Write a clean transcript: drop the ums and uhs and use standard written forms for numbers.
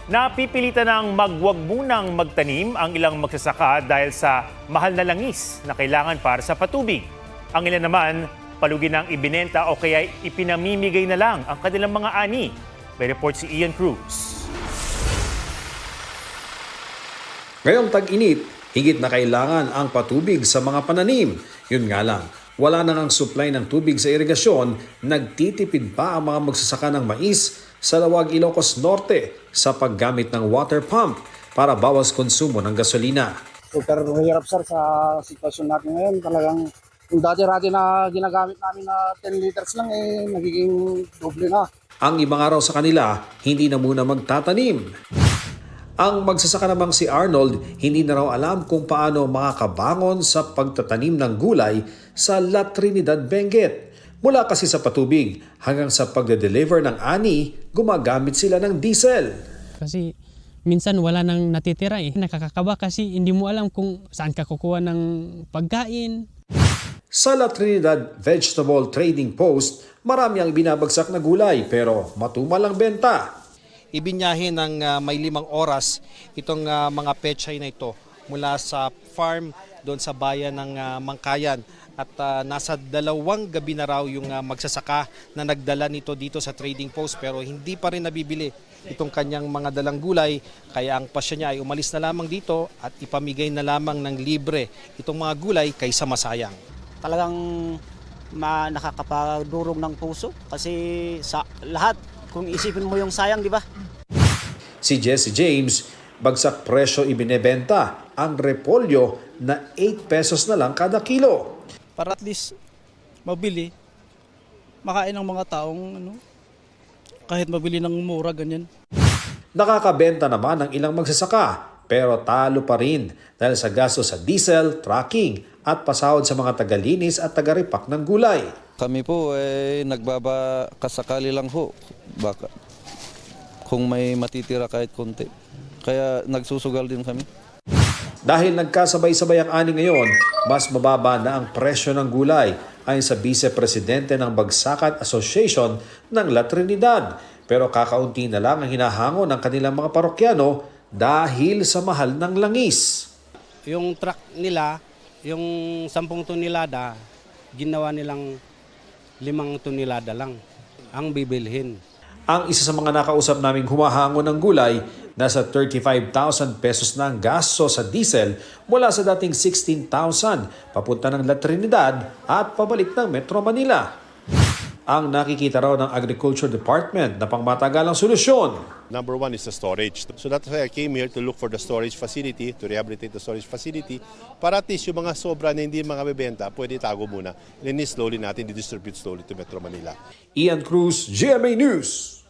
Napipilitan ng magwag munang magtanim ang ilang magsasaka dahil sa mahal na langis na kailangan para sa patubig. Ang ilan naman, palugi ng ibinenta o kaya ipinamimigay na lang ang kanilang mga ani. May report si Ian Cruz. Ngayong tag-init, higit na kailangan ang patubig sa mga pananim. Yun nga lang, wala na ngang supply ng tubig sa irigasyon, nagtitipid pa ang mga magsasaka ng mais sa Lawag, Ilocos Norte sa paggamit ng water pump para bawas konsumo ng gasolina. Super hirap sir sa sitwasyon natin ngayon. Talagang yung dati-rati na ginagamit namin na 10 liters lang nagiging doble na. Ang ibang araw sa kanila, hindi na muna magtatanim. Ang magsasaka namang si Arnold, hindi na raw alam kung paano makakabangon sa pagtatanim ng gulay sa La Trinidad, Benguet. Mula kasi sa patubig hanggang sa pagde-deliver ng ani, gumagamit sila ng diesel. Kasi minsan wala nang natitira Nakakakaba kasi hindi mo alam kung saan ka kukuha ng pagkain. Sa La Trinidad Vegetable Trading Post, marami ang binabagsak na gulay pero matumal ang benta. Ibinyahin ng may 5 oras itong mga pechay na ito mula sa farm doon sa bayan ng Mangkayan. At nasa 2 gabi na raw yung magsasaka na nagdala nito dito sa trading post pero hindi pa rin nabibili itong kanyang mga dalang gulay. Kaya ang pasya niya ay umalis na lamang dito at ipamigay na lamang ng libre itong mga gulay kaysa masayang. Talagang nakakapadurog ng puso kasi sa lahat kung isipin mo yung sayang, di ba? Si Jesse James, bagsak presyo ibinebenta ang repolyo na 8 pesos na lang kada kilo. Para at least mabili, makain ng mga taong kahit mabili ng mura ganyan. Nakakabenta naman ang ilang magsasaka pero talo pa rin dahil sa gasto sa diesel, trucking at pasahod sa mga tagalinis at tagaripak ng gulay. Kami po nagbabakasakali lang po baka kung may matitira kahit konti. Kaya nagsusugal din kami. Dahil nagkasabay-sabay ang ani ngayon, mas mababa na ang presyo ng gulay ayon sa Vice-Presidente ng Bagsakan Association ng La Trinidad. Pero kakaunti na lang ang hinahango ng kanilang mga parokyano dahil sa mahal ng langis. Yung truck nila, yung 10 tonelada, ginawa nilang 5 tonelada lang ang bibilhin. Ang isa sa mga nakausap naming humahango ng gulay, nasa 35,000 pesos na ang gasto sa diesel mula sa dating 16,000 papunta ng La Trinidad at pabalik ng Metro Manila. Ang nakikita raw ng Agriculture Department na pangmatagalang solusyon. Number 1 is the storage. So that's why I came here to look for the storage facility, to rehabilitate the storage facility, para at least yung mga sobra na hindi mga bebenta, pwede tago muna. And then slowly natin, distribute slowly to Metro Manila. Ian Cruz, GMA News.